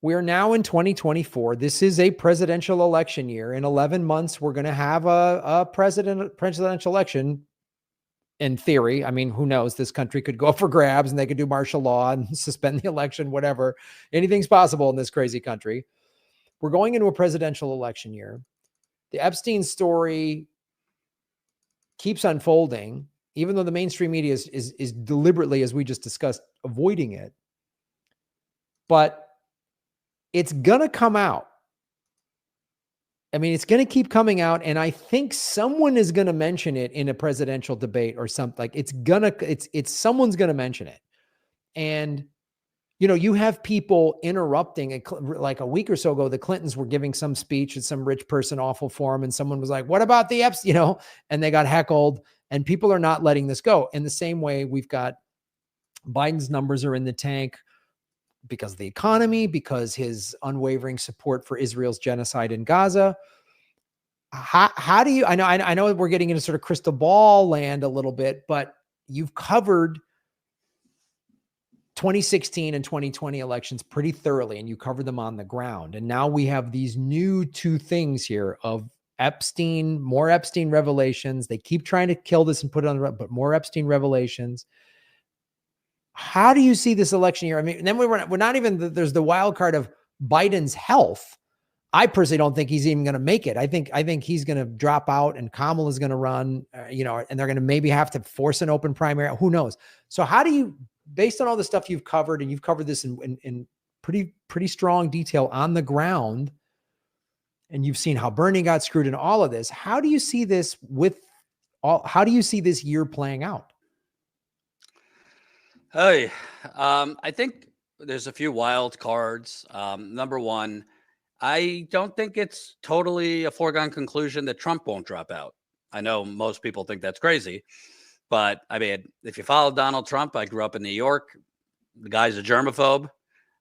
We're now in 2024. This is a presidential election year. In 11 months, we're going to have a presidential election. In theory, I mean, who knows? This country could go for grabs and they could do martial law and suspend the election, whatever. Anything's possible in this crazy country. We're going into a presidential election year. The Epstein story keeps unfolding, even though the mainstream media is deliberately, as we just discussed, avoiding it. But it's going to come out. I mean, it's going to keep coming out. And I think someone is going to mention it in a presidential debate or something. Like it's someone's going to mention it. And, you have people interrupting. Like a week or so ago, the Clintons were giving some speech at some rich person, awful forum. And someone was like, what about the Epstein, and they got heckled, and people are not letting this go. In the same way, we've got Biden's numbers are in the tank because of the economy, because his unwavering support for Israel's genocide in Gaza. How do you, I know we're getting into sort of crystal ball land a little bit, but you've covered 2016 and 2020 elections pretty thoroughly, and you covered them on the ground. And now we have these new two things here of Epstein, more Epstein revelations. They keep trying to kill this and put it on the, but more Epstein revelations. How do you see this election year? I mean, and then we're not even, there's the wild card of Biden's health. I personally don't think he's even going to make it. I think he's going to drop out and Kamala's going to run, and they're going to maybe have to force an open primary. Who knows? So how do you, based on all the stuff you've covered, and you've covered this in pretty strong detail on the ground, and you've seen how Bernie got screwed in all of this, how do you see this how do you see this year playing out? Hey, I think there's a few wild cards. Number one, I don't think it's totally a foregone conclusion that Trump won't drop out. I know most people think that's crazy, but I mean, if you follow Donald Trump, I grew up in New York. The guy's a germaphobe,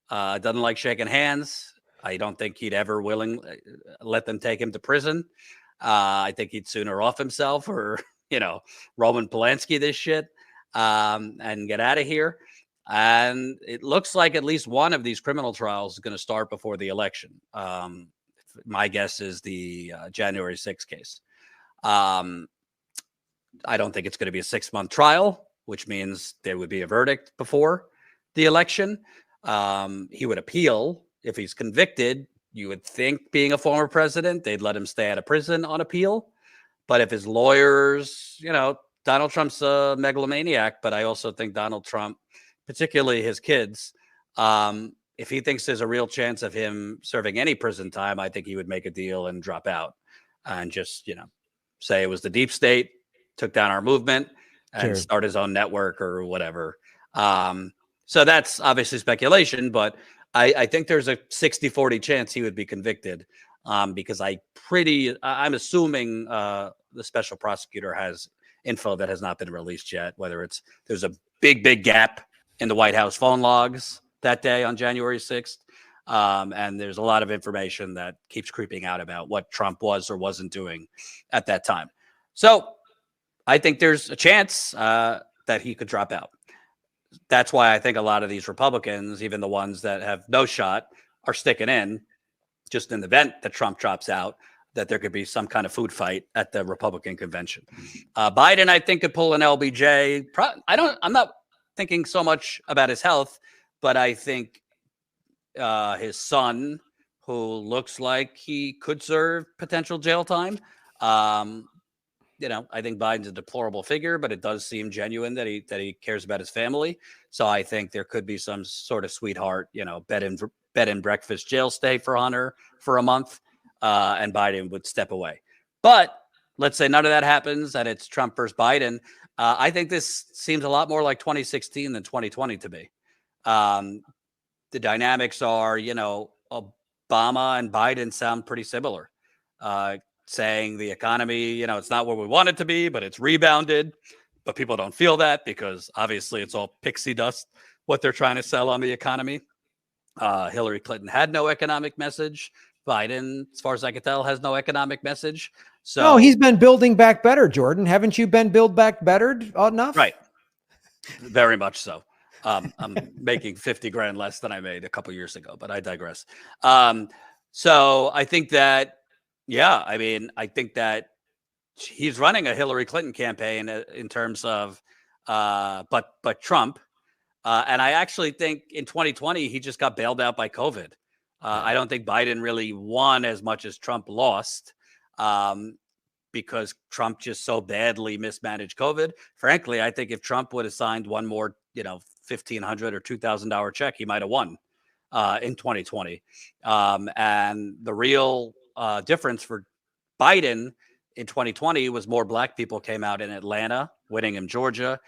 doesn't like shaking hands. I don't think he'd ever let them take him to prison. I think he'd sooner off himself or, Roman Polanski this shit. And get out of here. And it looks like at least one of these criminal trials is going to start before the election. My guess is the January 6th case. I don't think it's going to be a 6-month trial, which means there would be a verdict before the election. He would appeal. If he's convicted, you would think, being a former president, they'd let him stay out of prison on appeal. But if his lawyers, Donald Trump's a megalomaniac, but I also think Donald Trump, particularly his kids, if he thinks there's a real chance of him serving any prison time, I think he would make a deal and drop out and just, say it was the deep state, took down our movement and start his own network or whatever. So that's obviously speculation, but I think there's a 60-40 chance he would be convicted because I'm assuming the special prosecutor has info that has not been released yet, whether there's a big gap in the White House phone logs that day on January 6th. And there's a lot of information that keeps creeping out about what Trump was or wasn't doing at that time. So I think there's a chance that he could drop out. That's why I think a lot of these Republicans, even the ones that have no shot, are sticking in just in the event that Trump drops out, that there could be some kind of food fight at the Republican convention. Biden, I think, could pull an LBJ. I'm not thinking so much about his health, but I think his son, who looks like he could serve potential jail time. I think Biden's a deplorable figure, but it does seem genuine that he cares about his family. So I think there could be some sort of sweetheart, bed and breakfast jail stay for Hunter for a month. And Biden would step away. But let's say none of that happens and it's Trump versus Biden. I think this seems a lot more like 2016 than 2020 to me. The dynamics are, Obama and Biden sound pretty similar, saying the economy, it's not where we want it to be, but it's rebounded. But people don't feel that because obviously it's all pixie dust, what they're trying to sell on the economy. Hillary Clinton had no economic message. Biden, as far as I can tell, has no economic message. So no, he's been building back better, Jordan. Haven't you been build back better enough? Right. Very much so. I'm making 50 grand less than I made a couple years ago, but I digress. So I think that, yeah, I mean, I think that he's running a Hillary Clinton campaign in terms of, but Trump. And I actually think in 2020, he just got bailed out by COVID. I don't think Biden really won as much as Trump lost. Because Trump just so badly mismanaged COVID. Frankly, I think if Trump would have signed one more, $1,500 or $2,000 check, he might have won in 2020. And the real difference for Biden in 2020 was more black people came out in Atlanta, winning in Georgia,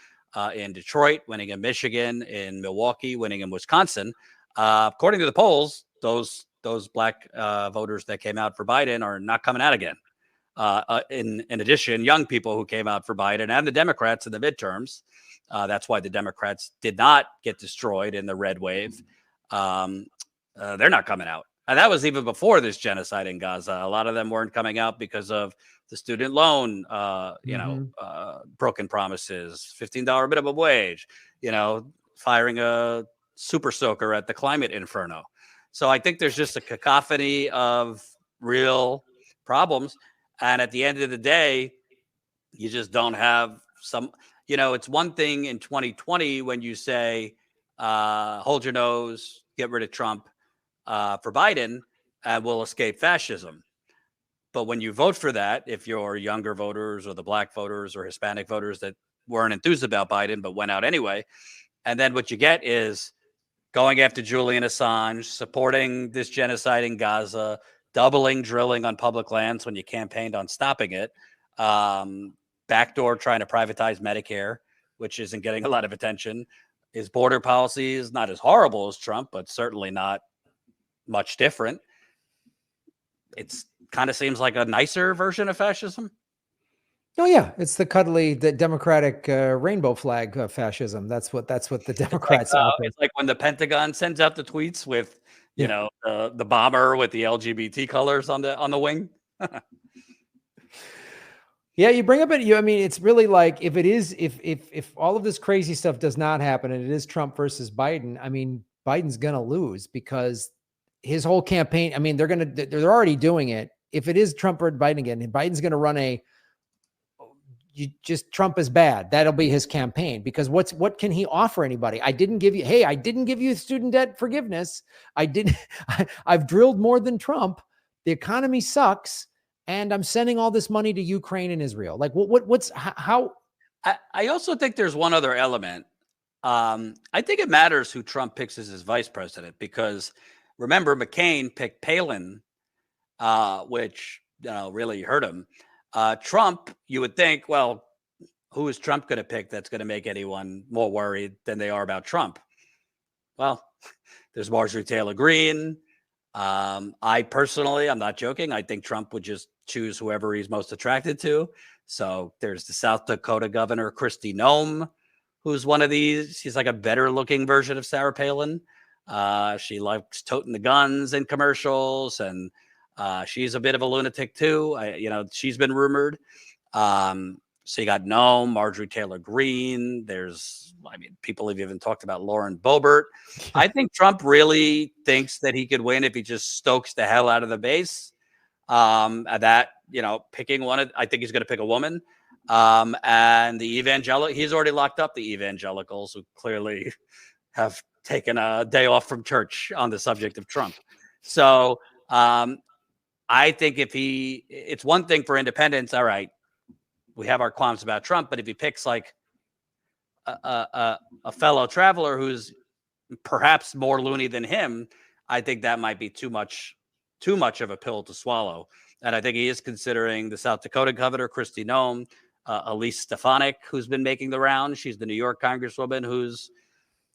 in Detroit, winning in Michigan, in Milwaukee, winning in Wisconsin. According to the polls, those black voters that came out for Biden are not coming out again. In addition, young people who came out for Biden and the Democrats in the midterms. That's why the Democrats did not get destroyed in the red wave. They're not coming out. And that was even before this genocide in Gaza. A lot of them weren't coming out because of the student loan, broken promises, $15 minimum wage, firing a super soaker at the climate inferno. So I think there's just a cacophony of real problems. And at the end of the day, you just don't have some, it's one thing in 2020 when you say, hold your nose, get rid of Trump for Biden, and we'll escape fascism. But when you vote for that, if you're younger voters or the black voters or Hispanic voters that weren't enthused about Biden, but went out anyway, and then what you get is going after Julian Assange, supporting this genocide in Gaza, doubling drilling on public lands when you campaigned on stopping it, backdoor trying to privatize Medicare, which isn't getting a lot of attention. His border policy is not as horrible as Trump, but certainly not much different. It's kind of seems like a nicer version of fascism. Oh yeah, it's the cuddly, the Democratic rainbow flag fascism. That's what the Democrats offer. It's like when the Pentagon sends out the tweets with, the bomber with the LGBT colors on the wing. Yeah, you bring up it. I mean, it's really like if all of this crazy stuff does not happen and it is Trump versus Biden, I mean, Biden's gonna lose because his whole campaign. I mean, they're already doing it. If it is Trump or Biden again, Biden's gonna run Trump is bad. That'll be his campaign because what can he offer anybody? I didn't give you student debt forgiveness. I've drilled more than Trump. The economy sucks. And I'm sending all this money to Ukraine and Israel. Like how? I also think there's one other element. I think it matters who Trump picks as his vice president because remember McCain picked Palin, which really hurt him. Trump, you would think, well, who is Trump going to pick that's going to make anyone more worried than they are about Trump? Well, there's Marjorie Taylor Greene. I personally, I'm not joking. I think Trump would just choose whoever he's most attracted to. So there's the South Dakota governor, Kristi Noem, who's one of these. She's like a better looking version of Sarah Palin. She likes toting the guns in commercials and she's a bit of a lunatic too. She's been rumored. So you got Noem, Marjorie Taylor Greene. People have even talked about Lauren Boebert. I think Trump really thinks that he could win if he just stokes the hell out of the base. Picking one, I think he's going to pick a woman. And he's already locked up the evangelicals who clearly have taken a day off from church on the subject of Trump. So I think it's one thing for independents. All right, we have our qualms about Trump, but if he picks like a fellow traveler who's perhaps more loony than him, I think that might be too much of a pill to swallow. And I think he is considering the South Dakota governor, Kristi Noem, Elise Stefanik, who's been making the round. She's the New York congresswoman who's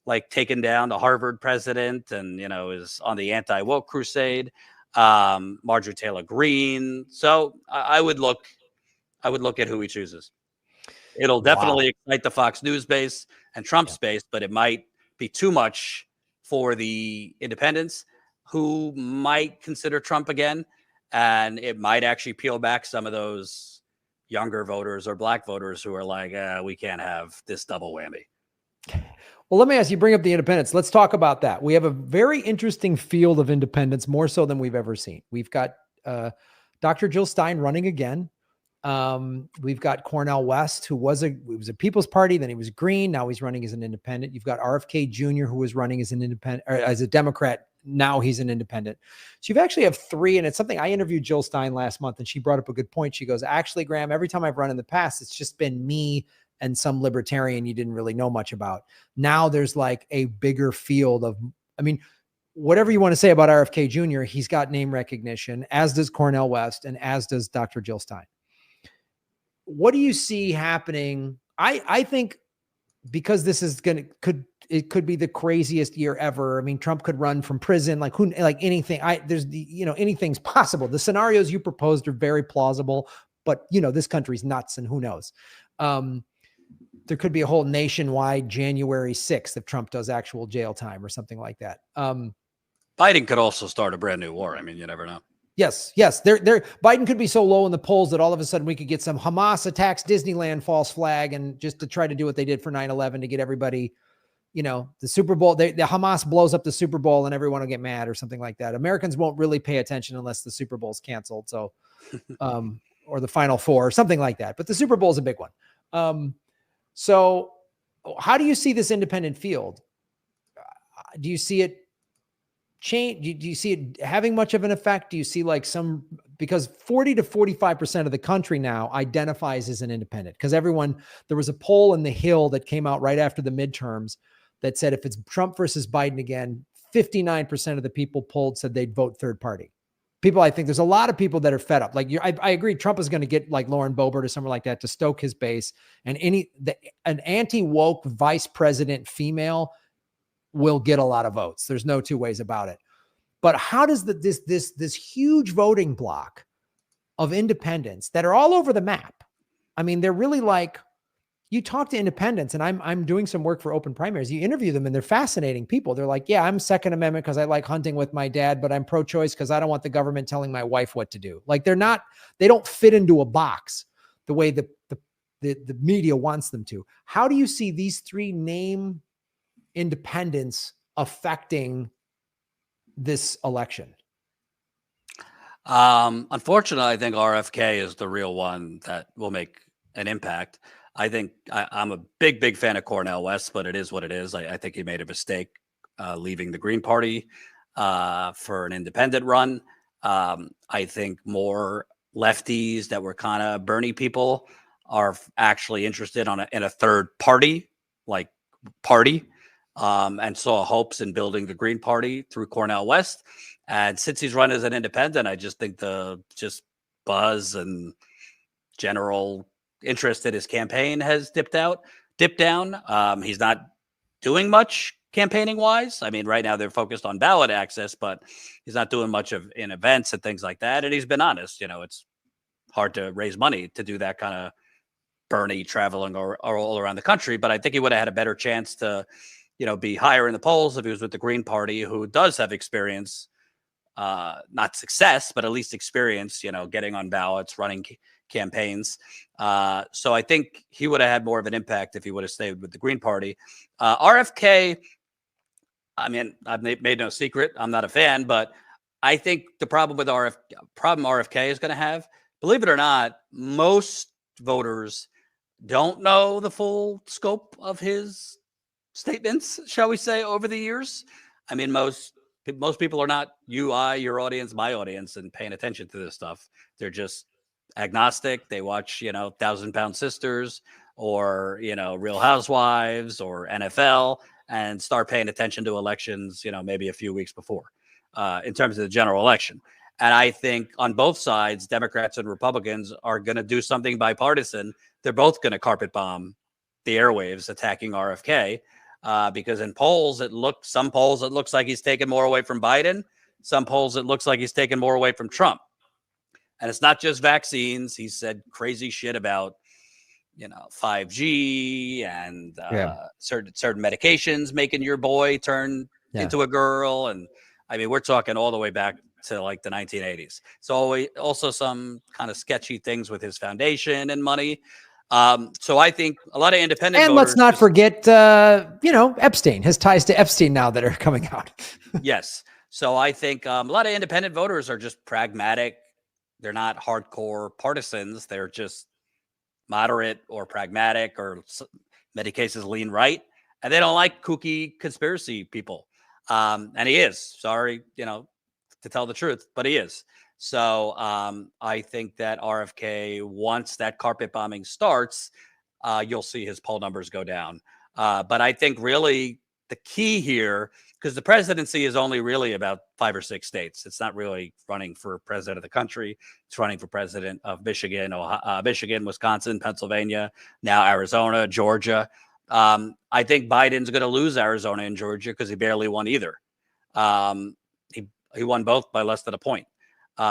like taken down the Harvard president and, is on the anti-woke crusade. Marjorie Taylor Greene. So I would look at who he chooses. It'll definitely excite the Fox News base and Trump's base, but it might be too much for the independents who might consider Trump again. And it might actually peel back some of those younger voters or black voters who are like, we can't have this double whammy. Well, let me ask you, bring up the independents. Let's talk about that. We have a very interesting field of independents, more so than we've ever seen. We've got Dr. Jill Stein running again. We've got Cornel West, who was a People's Party, then he was Green. Now he's running as an independent. You've got RFK Jr., who was running as an independent, or as a Democrat. Now he's an independent. So you've actually have three, and it's something I interviewed Jill Stein last month, and she brought up a good point. She goes, actually, Graham, every time I've run in the past, it's just been me and some libertarian you didn't really know much about. Now there's like a bigger field of, I mean, whatever you want to say about RFK Jr., he's got name recognition, as does Cornel West, and as does Dr. Jill Stein. What do you see happening? I think because this is it could be the craziest year ever. I mean, Trump could run from prison, like anything. Anything's possible. The scenarios you proposed are very plausible, but this country's nuts, and who knows? There could be a whole nationwide January 6th if Trump does actual jail time or something like that. Biden could also start a brand new war. I mean, you never know. Yes. Biden could be so low in the polls that all of a sudden we could get some Hamas attacks Disneyland false flag, and just to try to do what they did for 9/11 to get everybody, the Super Bowl, the Hamas blows up the Super Bowl and everyone will get mad or something like that. Americans won't really pay attention unless the Super Bowl's canceled. So, or the Final Four or something like that. But the Super Bowl is a big one. So how do you see this independent field? Do you see it change? Do you see it having much of an effect? Do you see because 40 to 45% of the country now identifies as an independent, because there was a poll in the Hill that came out right after the midterms that said if it's Trump versus Biden again, 59% of the people polled said they'd vote third party. I think there's a lot of people that are fed up. I agree. Trump is going to get like Lauren Boebert or someone like that to stoke his base, and an anti-woke vice president female will get a lot of votes. There's no two ways about it. But how does this huge voting block of independents that are all over the map? I mean, they're really you talk to independents, and I'm doing some work for open primaries. You interview them, and they're fascinating people. They're like, yeah, I'm Second Amendment because I like hunting with my dad, but I'm pro-choice because I don't want the government telling my wife what to do. They don't fit into a box the way the media wants them to. How do you see these three name independents affecting this election? Unfortunately, I think RFK is the real one that will make an impact. I think I'm a big fan of Cornel West, but it is what it is. I think he made a mistake leaving the Green Party for an independent run. I think more lefties that were kind of Bernie people are actually interested in a third party, and saw hopes in building the Green Party through Cornel West. And since he's run as an independent, I just think the buzz and general interest in his campaign has dipped down. He's not doing much campaigning wise. I mean, right now they're focused on ballot access, but he's not doing much in events and things like that. And he's been honest, it's hard to raise money to do that kind of Bernie traveling or all around the country. But I think he would have had a better chance to, be higher in the polls if he was with the Green Party, who does have experience, not success, but at least experience, getting on ballots, running campaigns. So I think he would have had more of an impact if he would have stayed with the Green Party. RFK, I mean, I've made no secret, I'm not a fan, but I think the problem RFK is going to have, believe it or not, most voters don't know the full scope of his statements, shall we say, over the years. I mean, most people are not your audience, my audience, and paying attention to this stuff. They're just agnostic. They watch, 1,000-Pound Sisters or, Real Housewives or NFL, and start paying attention to elections, maybe a few weeks before, in terms of the general election. And I think on both sides, Democrats and Republicans are going to do something bipartisan. They're both going to carpet bomb the airwaves attacking RFK. Because in some polls, it looks like he's taken more away from Biden. Some polls, it looks like he's taken more away from Trump. And it's not just vaccines. He said crazy shit about, 5G and certain medications making your boy turn into a girl. And I mean, we're talking all the way back to like the 1980s. So also some kind of sketchy things with his foundation and money. So I think a lot of independent And voters. let's not forget, Epstein, his ties to Epstein now that are coming out. Yes. So I think a lot of independent voters are just pragmatic. They're not hardcore partisans. They're just moderate or pragmatic, or many cases lean right. And they don't like kooky conspiracy people. And he is. Sorry, to tell the truth, but he is. So I think that RFK, once that carpet bombing starts, you'll see his poll numbers go down. But I think really the key here, because the presidency is only really about 5 or 6 states. It's not really running for president of the country. It's running for president of Michigan, Michigan, Wisconsin, Pennsylvania, now Arizona, Georgia. I think Biden's going to lose Arizona and Georgia because he barely won either. He won both by less than a point.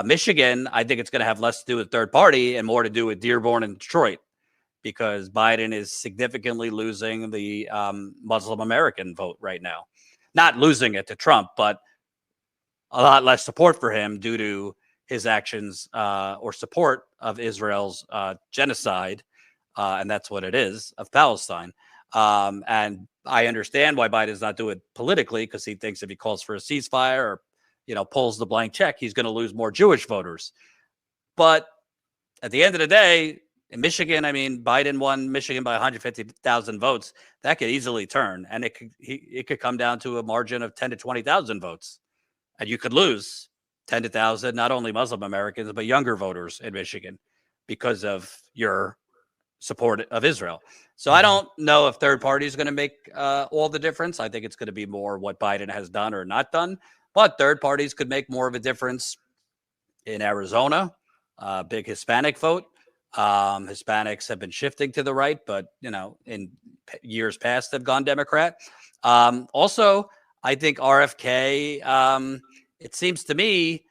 Michigan, I think it's going to have less to do with third party and more to do with Dearborn and Detroit, because Biden is significantly losing the Muslim American vote right now. Not losing it to Trump, but a lot less support for him due to his actions or support of Israel's genocide. And that's what it is, of Palestine. And I understand why Biden's not doing it politically, because he thinks if he calls for a ceasefire or pulls the blank check, he's going to lose more Jewish voters. But at the end of the day, in Michigan, I mean, Biden won Michigan by 150,000 votes. That could easily turn, and it could come down to a margin of 10 to 20,000 votes, and you could lose 10 to 1,000, not only Muslim Americans but younger voters in Michigan because of your support of Israel. So I don't know if third party is going to make all the difference. I think it's going to be more what Biden has done or not done. But third parties could make more of a difference in Arizona, big Hispanic vote. Hispanics have been shifting to the right, but, in years past have gone Democrat. Also, I think RFK, it seems to me,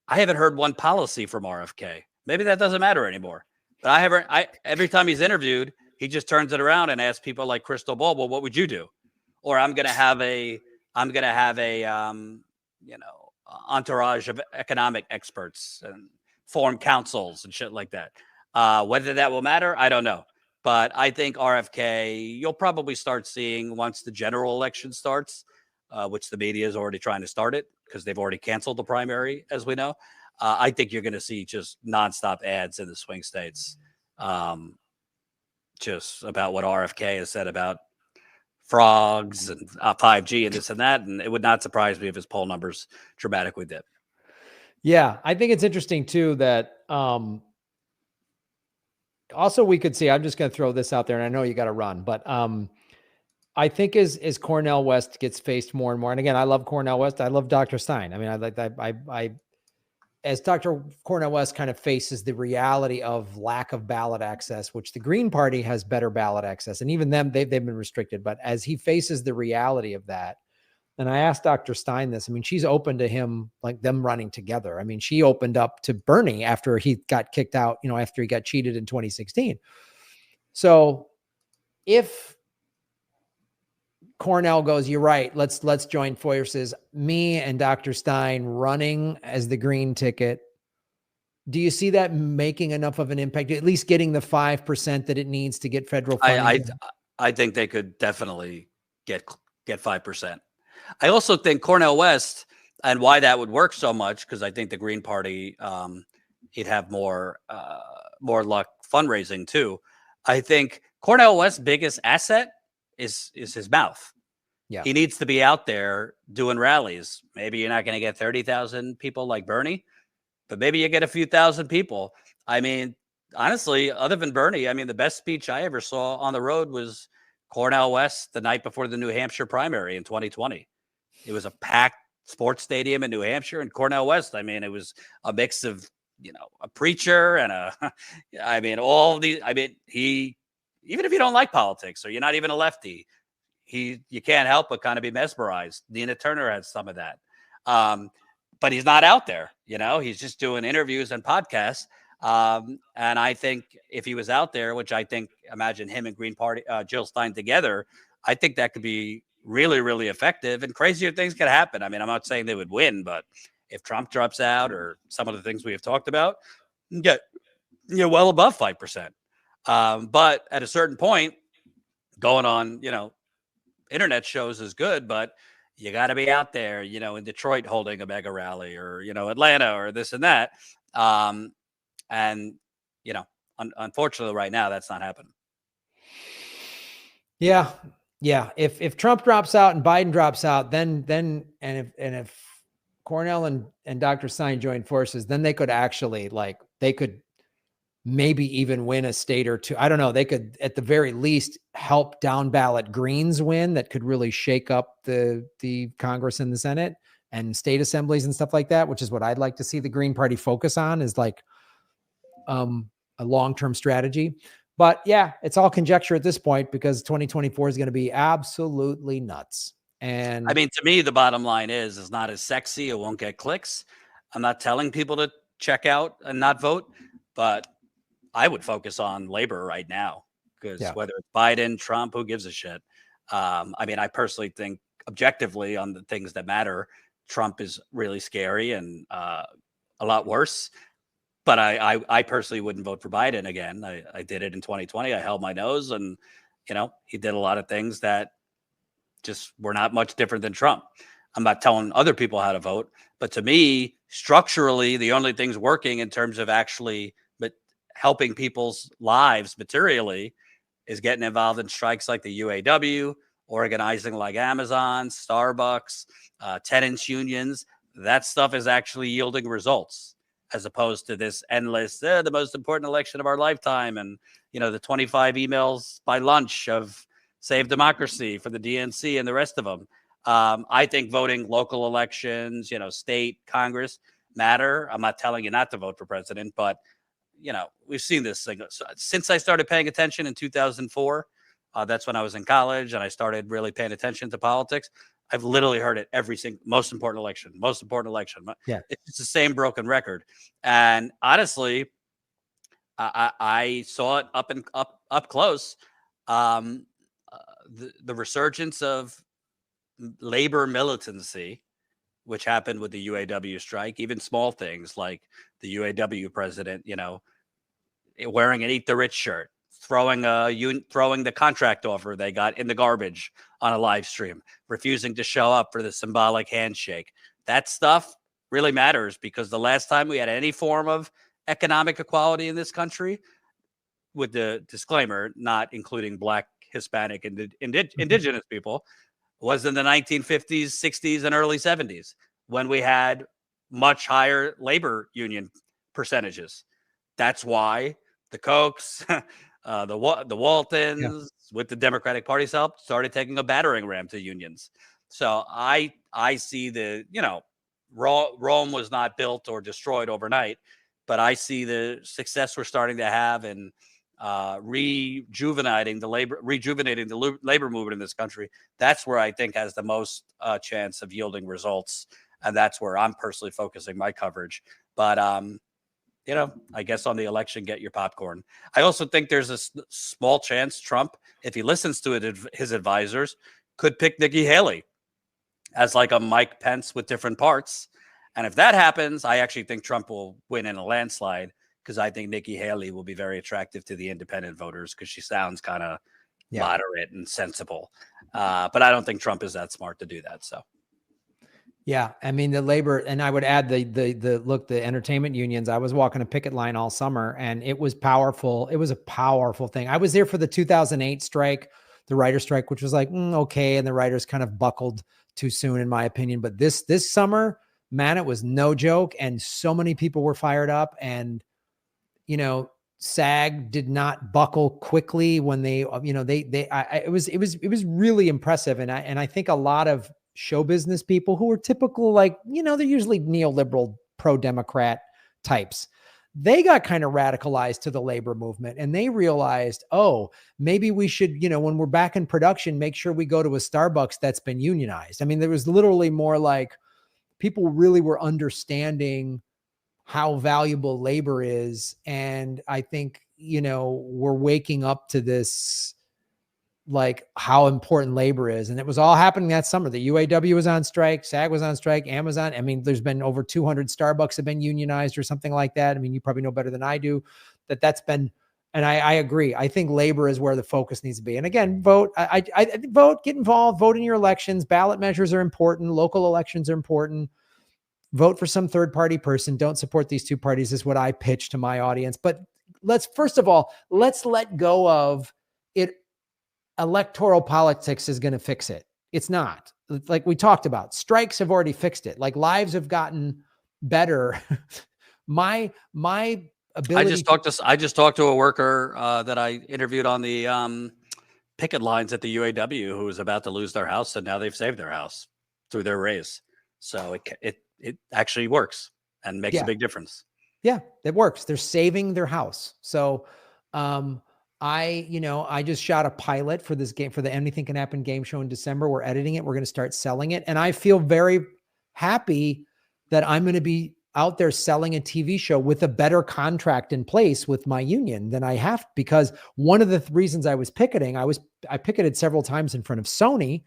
I haven't heard one policy from RFK. Maybe that doesn't matter anymore. But every time he's interviewed, he just turns it around and asks people like Crystal Ball, well, what would you do? Or I'm going to have a entourage of economic experts and form councils and shit like that. Whether that will matter, I don't know. But I think RFK, you'll probably start seeing once the general election starts, which the media is already trying to start it because they've already canceled the primary, as we know. I think you're going to see just nonstop ads in the swing states, just about what RFK has said about frogs and 5G and this and that. And it would not surprise me if his poll numbers dramatically dip. Yeah, I think it's interesting too that also we could see, I'm just going to throw this out there, and I know you got to run, but I think as Cornel West gets faced more and more, and again, I love Cornel West. I love Dr. Stein. I mean, I as Dr. Cornel West kind of faces the reality of lack of ballot access, which the Green Party has better ballot access, and even them, they've been restricted. But as he faces the reality of that, and I asked Dr. Stein this, I mean, she's open to him, like them running together. I mean, she opened up to Bernie after he got kicked out, after he got cheated in 2016. So if Cornel goes, you're right, let's join forces, me and Dr. Stein running as the green ticket, do you see that making enough of an impact, at least getting the 5% that it needs to get federal funding? I think they could definitely get 5%. I also think Cornel West, and why that would work so much, because I think the Green Party, he'd have more luck fundraising too. I think Cornel West's biggest asset is his mouth. Yeah, he needs to be out there doing rallies. Maybe you're not going to get 30,000 people like Bernie, but maybe you get a few thousand people. I mean, honestly, other than Bernie, I mean, the best speech I ever saw on the road was Cornel West the night before the New Hampshire primary in 2020. It was a packed sports stadium in New Hampshire, and Cornel West, I mean, it was a mix of, a preacher and he, even if you don't like politics or you're not even a lefty, you can't help but kind of be mesmerized. Nina Turner has some of that. But he's not out there, he's just doing interviews and podcasts. And I think if he was out there, which imagine him and Green Party, Jill Stein together, I think that could be really, really effective, and crazier things could happen. I mean, I'm not saying they would win, but if Trump drops out or some of the things we have talked about, get well above 5%. But at a certain point, going on, internet shows is good, but you got to be out there, in Detroit holding a mega rally, or, Atlanta, or this and that. And, unfortunately right now that's not happening. Yeah. Yeah. If Trump drops out and Biden drops out, then, if Cornell and Dr. Stein join forces, then they could actually they could maybe even win a state or two. I don't know. They could, at the very least, help down ballot Greens win. That could really shake up the Congress and the Senate and state assemblies and stuff like that, which is what I'd like to see the Green Party focus on, is a long-term strategy. But yeah, it's all conjecture at this point, because 2024 is going to be absolutely nuts. And I mean, to me, the bottom line is it's not as sexy. It won't get clicks. I'm not telling people to check out and not vote, but I would focus on labor right now, because whether it's Biden, Trump, who gives a shit? I mean, I personally think objectively on the things that matter, Trump is really scary and a lot worse. But I personally wouldn't vote for Biden again. I did it in 2020. I held my nose, and he did a lot of things that just were not much different than Trump. I'm not telling other people how to vote, but to me, structurally, the only things working in terms of actually helping people's lives materially is getting involved in strikes like the UAW, organizing like Amazon, Starbucks, tenants unions. That stuff is actually yielding results, as opposed to this endless, the most important election of our lifetime, and the 25 emails by lunch of Save Democracy for the DNC and the rest of them. I think voting local elections, state, Congress matter. I'm not telling you not to vote for president, but we've seen this thing since I started paying attention in 2004. That's when I was in college and I started really paying attention to politics. I've literally heard it every single most important election. Yeah, it's the same broken record. And honestly, I saw it up close. The resurgence of labor militancy, which happened with the UAW strike, even small things like the UAW president, wearing an Eat the Rich shirt, throwing the contract offer they got in the garbage on a live stream, refusing to show up for the symbolic handshake. That stuff really matters, because the last time we had any form of economic equality in this country, with the disclaimer, not including Black, Hispanic, and indigenous people, was in the 1950s, 60s, and early 70s, when we had much higher labor union percentages. That's why the Kochs, the Waltons, with the Democratic Party's help, started taking a battering ram to unions. So I see Rome was not built or destroyed overnight, but I see the success we're starting to have in rejuvenating the labor movement in this country. That's where I think has the most chance of yielding results, and that's where I'm personally focusing my coverage. But I guess on the election, get your popcorn. I also think there's a small chance Trump, if he listens to his advisors, could pick Nikki Haley as like a Mike Pence with different parts. And if that happens, I actually think Trump will win in a landslide, because I think Nikki Haley will be very attractive to the independent voters, because she sounds kind of moderate and sensible. But I don't think Trump is that smart to do that. So. Yeah, I mean, the labor, and I would add the entertainment unions. I was walking a picket line all summer, and it was powerful. It was a powerful thing. I was there for the 2008 strike, the writer strike, which was like, okay. And the writers kind of buckled too soon, in my opinion. But this summer, man, it was no joke. And so many people were fired up, and, SAG did not buckle quickly when it was really impressive. And I think a lot of show business people who are typical, they're usually neoliberal, pro-democrat types. They got kind of radicalized to the labor movement, and they realized, oh, maybe we should, when we're back in production, make sure we go to a Starbucks that's been unionized. I mean, there was literally more like people really were understanding how valuable labor is. And I think, we're waking up to this, like how important labor is. And it was all happening that summer. The UAW was on strike, SAG was on strike, Amazon. I mean, there's been over 200 Starbucks have been unionized or something like that. I mean, you probably know better than I do that's been And I agree. I think labor is where the focus needs to be. And again, vote. I vote. Get involved. Vote in your elections. Ballot measures are important. Local elections are important. Vote for some third-party person. Don't support these two parties is what I pitch to my audience. But first of all, let's let go of it. Electoral politics is going to fix it. It's not. Like we talked about, strikes have already fixed it. Like lives have gotten better. my ability. I just talked to a worker that I interviewed on the picket lines at the UAW who was about to lose their house, and now they've saved their house through their raise. So it actually works and makes a big difference. Yeah, it works. They're saving their house. So I just shot a pilot for this game, for the Anything Can Happen game show in December. We're editing it. We're going to start selling it. And I feel very happy that I'm going to be out there selling a TV show with a better contract in place with my union than I have, because one of the reasons I was picketing, I picketed several times in front of Sony,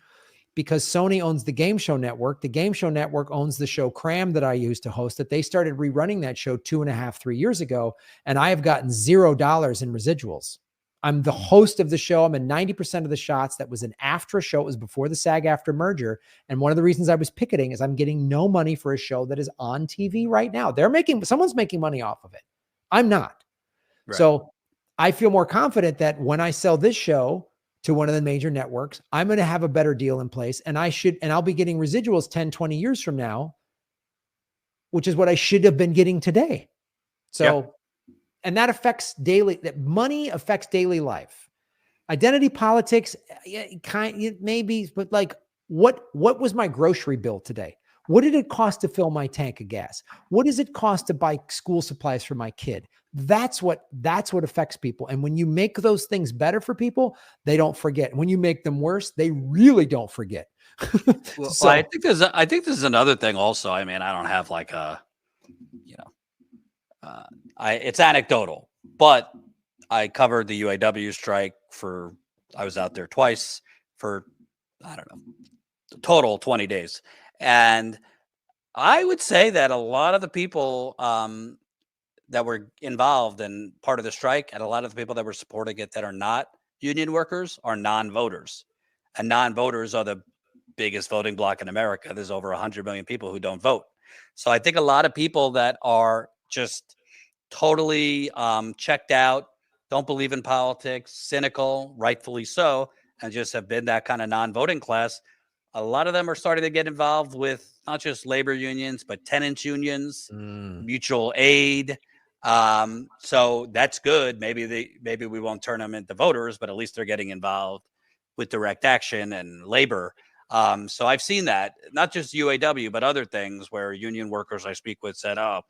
because Sony owns the Game Show Network. The Game Show Network owns the show Cram that I used to host, that they started rerunning that show 2.5, 3 years ago. And I have gotten $0 in residuals. I'm the host of the show. I'm in 90% of the shots. That was an after show. It was before the SAG-AFTRA merger. And one of the reasons I was picketing is I'm getting no money for a show that is on TV right now. Someone's making money off of it. I'm not. Right. So I feel more confident that when I sell this show to one of the major networks, I'm going to have a better deal in place, and I'll be getting residuals 10, 20 years from now, which is what I should have been getting today. So, and that money affects daily life. Identity politics, maybe, but like what was my grocery bill today? What did it cost to fill my tank of gas? What does it cost to buy school supplies for my kid? That's what affects people. And when you make those things better for people, they don't forget. When you make them worse, they really don't forget. Well, I think there's another thing also. I mean, I don't have like it's anecdotal, but I covered the UAW strike I was out there twice for, I don't know, total 20 days. And I would say that a lot of the people that were involved in part of the strike, and a lot of the people that were supporting it that are not union workers, are non-voters. And non-voters are the biggest voting bloc in America. There's over 100 million people who don't vote. So I think a lot of people that are just totally checked out, don't believe in politics, cynical, rightfully so, and just have been that kind of non-voting class. A lot of them are starting to get involved with not just labor unions, but tenants unions, mutual aid. So that's good. Maybe we won't turn them into voters, but at least they're getting involved with direct action and labor. So I've seen that, not just UAW, but other things where union workers I speak with said, "Oh,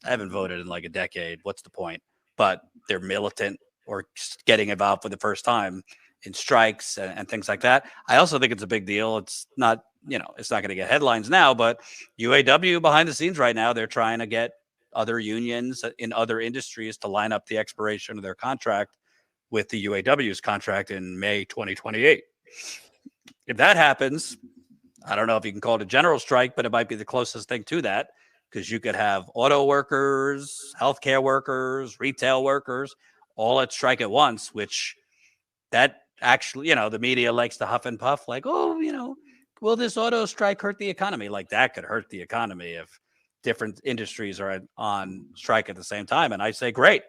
I haven't voted in like a decade. What's the point?" But they're militant or getting involved for the first time in strikes and things like that. I also think it's a big deal. It's not, it's not going to get headlines now, but UAW behind the scenes right now, they're trying to get other unions in other industries to line up the expiration of their contract with the UAW's contract in May 2028. If that happens, I don't know if you can call it a general strike, but it might be the closest thing to that, because you could have auto workers, healthcare workers, retail workers, all at strike at once, which that actually, the media likes to huff and puff like, oh, will this auto strike hurt the economy? Like that could hurt the economy if different industries are on strike at the same time. And I say, great.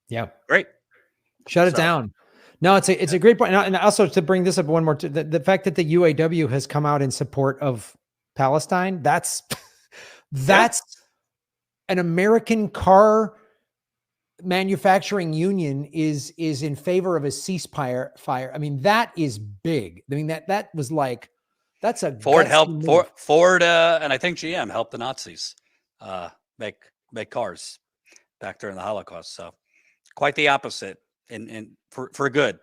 Yeah. Great. Shut it down. No, it's a great point. And also to bring this up one more, the fact that the UAW has come out in support of Palestine, that's an American car manufacturing union is in favor of a ceasefire. I mean, that is big. I mean, that was like, that's a Ford and I think GM helped the Nazis make cars back during the Holocaust. So quite the opposite for good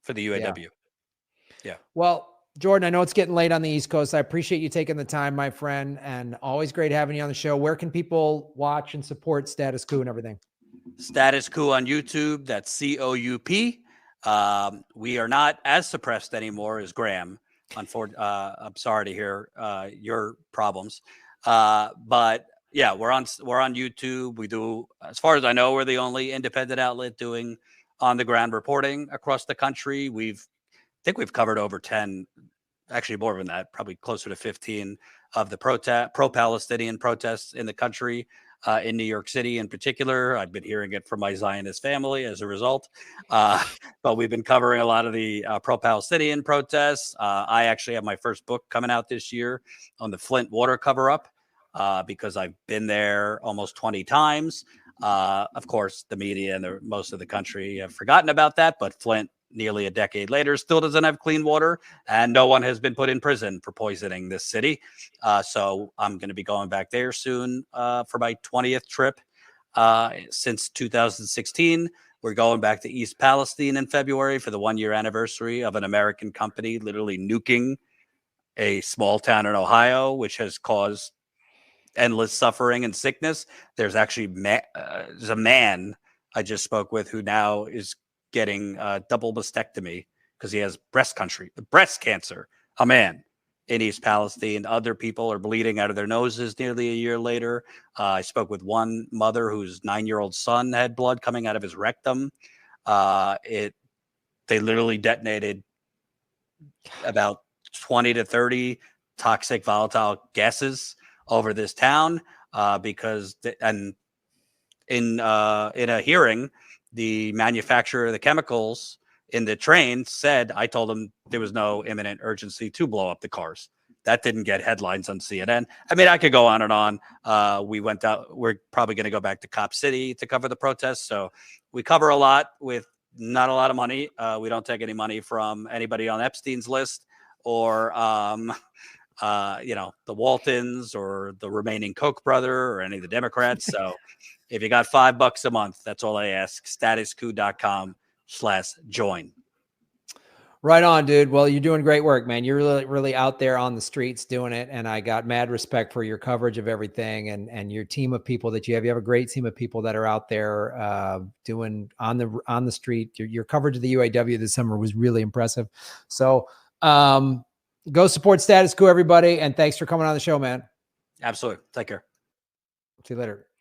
for the UAW. Yeah. Well, Jordan, I know it's getting late on the East Coast. I appreciate you taking the time, my friend, and always great having you on the show. Where can people watch and support Status Coup and everything? Status Coup on YouTube. That's COUP. We are not as suppressed anymore as Graham. I'm sorry to hear your problems. But yeah, we're on YouTube. We do, as far as I know, we're the only independent outlet doing on the ground reporting across the country. I think we've covered over 10, actually more than that, probably closer to 15 of the pro-Palestinian protests in the country, in New York City in particular. I've been hearing it from my Zionist family as a result. But we've been covering a lot of the pro-Palestinian protests. I actually have my first book coming out this year on the Flint water cover-up, because I've been there almost 20 times. Of course, the media and most of the country have forgotten about that, but Flint, nearly a decade later, still doesn't have clean water, and no one has been put in prison for poisoning this city. So I'm going to be going back there soon for my 20th trip since 2016. We're going back to East Palestine in February for the 1-year anniversary of an American company literally nuking a small town in Ohio, which has caused endless suffering and sickness. There's actually there's a man I just spoke with who now is getting double mastectomy because he has breast cancer. A man in East Palestine. Other people are bleeding out of their noses nearly a year later. I spoke with one mother whose 9-year-old son had blood coming out of his rectum. They literally detonated about 20 to 30 toxic volatile gases over this town because in a hearing, the manufacturer of the chemicals in the train said, I told them there was no imminent urgency to blow up the cars. That didn't get headlines on CNN. I mean, I could go on and on. We're probably going to go back to Cop City to cover the protests. So we cover a lot with not a lot of money. We don't take any money from anybody on Epstein's list or, the Waltons or the remaining Koch brother or any of the Democrats. So if you got $5 a month, that's all I ask. statuscoup.com/join. Right on, dude. Well, you're doing great work, man. You're really, really out there on the streets doing it. And I got mad respect for your coverage of everything and your team of people that you have. You have a great team of people that are out there doing on the street. Your coverage of the UAW this summer was really impressive. So go support Status Quo, everybody. And thanks for coming on the show, man. Absolutely. Take care. See you later.